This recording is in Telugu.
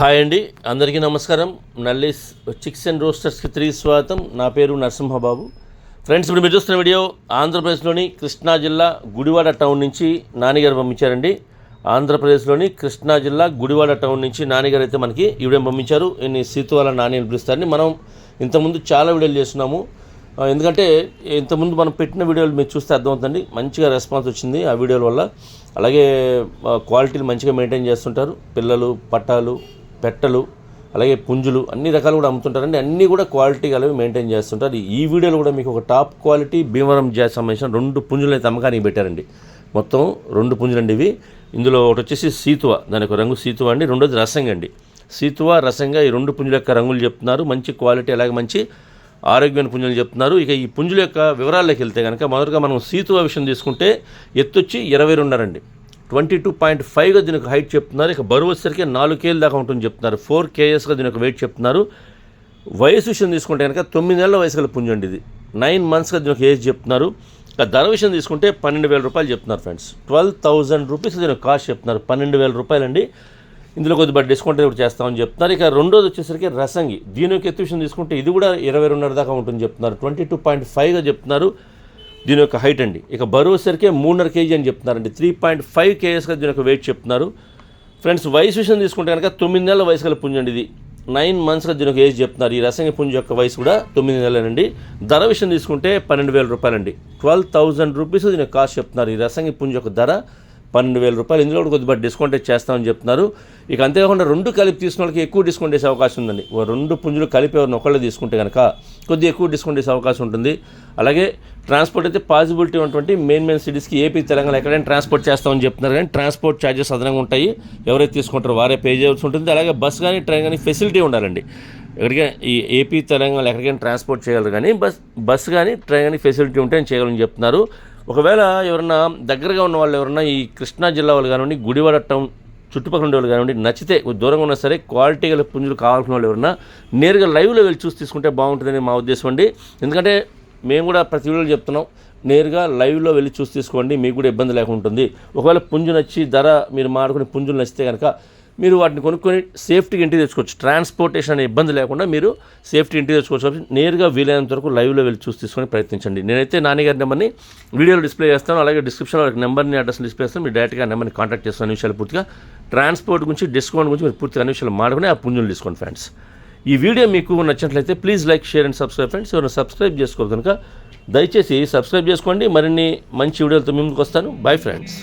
హాయ్ అండి, అందరికీ నమస్కారం. నల్లీస్ చిక్స్ అండ్ రోస్టర్స్కి తిరిగి స్వాగతం. నా పేరు నరసింహబాబు. ఫ్రెండ్స్, ఇప్పుడు మీరు చూస్తున్న వీడియో ఆంధ్రప్రదేశ్లోని కృష్ణా జిల్లా గుడివాడ టౌన్ నుంచి నానిగారు పంపించారండి. ఆంధ్రప్రదేశ్లోని కృష్ణా జిల్లా గుడివాడ టౌన్ నుంచి నానిగారు అయితే మనకి ఈ వీడియో పంపించారు. ఈయన సీతువాల నాని అని పిలుస్తారని మనం ఇంతకుముందు చాలా వీడియోలు చేస్తున్నాము. ఎందుకంటే ఇంతకుముందు మనం పెట్టిన వీడియోలు మీరు చూస్తే అర్థమవుతుంది, మంచిగా రెస్పాన్స్ వచ్చింది ఆ వీడియోల వల్ల. అలాగే క్వాలిటీలు మంచిగా మెయింటైన్ చేస్తుంటారు. పిల్లలు, పట్టాలు, పెట్టలు, అలాగే పుంజులు అన్ని రకాలు కూడా అమ్ముతుంటారండి. అన్నీ కూడా క్వాలిటీ కలిపి మెయింటైన్ చేస్తుంటారు. ఈ వీడియోలో కూడా మీకు ఒక టాప్ క్వాలిటీ భీమవరం జాతి సంబంధించిన 2 పుంజులు అయితే అమ్మకానికి పెట్టారండి. మొత్తం 2 పుంజులు అండి ఇవి. ఇందులో ఒకటి వచ్చేసి సీతువ, దాని యొక్క రంగు సీతువ అండి. రెండోది రసంగ అండి. సీతువ, రసంగ ఈ 2 పుంజుల యొక్క రంగులు చెప్తున్నారు. మంచి క్వాలిటీ, అలాగే మంచి ఆరోగ్యమైన పుంజులు చెప్తున్నారు. ఇక ఈ పుంజుల యొక్క వివరాల్లోకి వెళ్తే కనుక మొదటగా మనం సీతువ విషయం తీసుకుంటే ఎత్తొచ్చి 22.5 అండి. 22.5గా దీనికి హైట్ చెప్తున్నారు. ఇక బరువు వచ్చేసరికి 4 kg దాకా ఉంటుంది చెప్తున్నారు. 4 kgsగా దీనికి వెయిట్ చెప్తున్నారు. వయసు విషయం తీసుకుంటే కనుక 9 నెలల వయసు గల పుంజు అండి ఇది. 9 monthsగా దీనికి ఏజ్ చెప్తున్నారు. ఇక ధర విషయం తీసుకుంటే 12,000 రూపాయలు చెప్తున్నారు ఫ్రెండ్స్. 12,000 రూపీస్ దీనికి కాస్ట్ చెప్తున్నారు. 12,000 రూపాయలు అండి. ఇందులో కొద్దిగా డిస్కౌంట్ కూడా చేస్తామని చెప్తున్నారు. ఇక రెండోది వచ్చేసరికి రసంగి, దీని యొక్క ఎత్తు విషయం తీసుకుంటే ఇది కూడా 22.5 దాకా ఉంటుంది చెప్తున్నారు. 22.5గా చెప్తున్నారు దీని యొక్క హైట్ అండి. ఇక బరువు సరికి 3.5 kg అని చెప్తున్నారండి. 3.5 kgsగా దీని యొక్క వెయిట్ చెప్తున్నారు. ఫ్రెండ్స్, వయసు విషయం తీసుకుంటే కనుక 9 నెలల వయసు గల పుంజు అండి ఇది. 9 monthsగా దీని యొక్క ఏజ్ చెప్తున్నారు. ఈ రసంగి పుంజు యొక్క వయసు కూడా 9 నెలలండి. ధర విషయం తీసుకుంటే 12,000 రూపాయలండి. 12,000 రూపీస్ దీని యొక్క కాస్ట్ చెప్తున్నారు. ఈ రసంగి పుంజు యొక్క ధర 12,000 రూపాయలు. ఇందులో కూడా కొద్దిగా డిస్కౌంట్ చేస్తామని చెప్తున్నారు. ఇక అంతేకాకుండా 2 కలిపి తీసుకున్న వాళ్ళకి ఎక్కువ డిస్కౌంట్ చేసే అవకాశం ఉందండి. 2 పుంజులు కలిపి ఎవరిని ఒకళ్ళు తీసుకుంటే కనుక కొద్దిగా ఎక్కువ డిస్కౌంట్ చేసే అవకాశం ఉంటుంది. అలాగే ట్రాన్స్పోర్ట్ అయితే పాసిబిలిటీ ఉన్నటువంటి మెయిన్ సిటీస్కి ఏపీ, తెలంగాణ ఎక్కడైనా ట్రాన్స్పోర్ట్ చేస్తామని చెప్తున్నారు. కానీ ట్రాన్స్పోర్ట్ ఛార్జెస్ అదనంగా ఉంటాయి. ఎవరైతే తీసుకుంటారో వారే పే చేయాల్సి ఉంటుంది. అలాగే బస్ కానీ ట్రైన్ కానీ ఫెసిలిటీ ఉండాలండి. ఎక్కడికైనా ఈ ఏపీ, తెలంగాణ ఎక్కడికైనా ట్రాన్స్పోర్ట్ చేయగలరు. కానీ బస్ కానీ ట్రైన్ కానీ ఫెసిలిటీ ఉంటే చేయగలని చెప్తున్నారు. ఒకవేళ ఎవరన్నా దగ్గరగా ఉన్న వాళ్ళు ఎవరన్నా ఈ కృష్ణా జిల్లా వాళ్ళు కానివ్వండి, గుడివాడ టౌన్ చుట్టుపక్కల ఉండే వాళ్ళు కానివ్వండి, నచ్చితే దూరంగా ఉన్నా సరే క్వాలిటీ గల పుంజులు కావాల్సిన వాళ్ళు ఎవరన్నా నేరుగా లైవ్లో వెళ్ళి చూసి తీసుకుంటే బాగుంటుందని మా ఉద్దేశం అండి. ఎందుకంటే మేము కూడా ప్రతి వీడియోలో చెప్తున్నాం, నేరుగా లైవ్లో వెళ్ళి చూసి తీసుకోండి, మీకు కూడా ఇబ్బంది లేకుండా ఉంటుంది. ఒకవేళ పుంజు నచ్చి ధర మీరు మాడుకుని పుంజులు నచ్చితే కనుక మీరు వాటిని కొనుక్కొని సేఫ్టీగా ఇంటికి తెచ్చుకోవచ్చు. ట్రాన్స్పోర్టేషన్ అనే ఇబ్బంది లేకుండా మీరు సేఫ్టీ ఇంటికి తెచ్చుకోవచ్చు. కాబట్టి నేరుగా వీలైనంత వరకు లైవ్లో వెళ్ళి చూసి తీసుకొని ప్రయత్నించండి. నేనైతే నానిగారి నెంబర్ని వీడియోలో డిస్ప్లే చేస్తాను. అలాగే డిస్క్రిప్షన్లో నెంబర్ని, అడ్రస్ని డిస్ప్లే చేస్తాను. మీరు డైరెక్ట్గా నెంబర్ని కాంటాక్ట్ చేస్తాను. విషయాలు పూర్తిగా ట్రాన్స్పోర్ట్ గురించి, డిస్కౌంట్ గురించి మీరు పూర్తిగా అన్ని విషయాలు మాడుకుని ఆ పుంజులు తీసుకోండి ఫ్రెండ్స్. ఈ వీడియో మీకు నచ్చినట్లయితే please like, share and subscribe friends. ఎవరైనా సబ్స్క్రైబ్ చేసుకోవాలి కనుక దయచేసి సబ్స్క్రైబ్ చేసుకోండి. మరిన్ని మంచి వీడియోలతో మీ ముందుకు వస్తాను. Bye friends.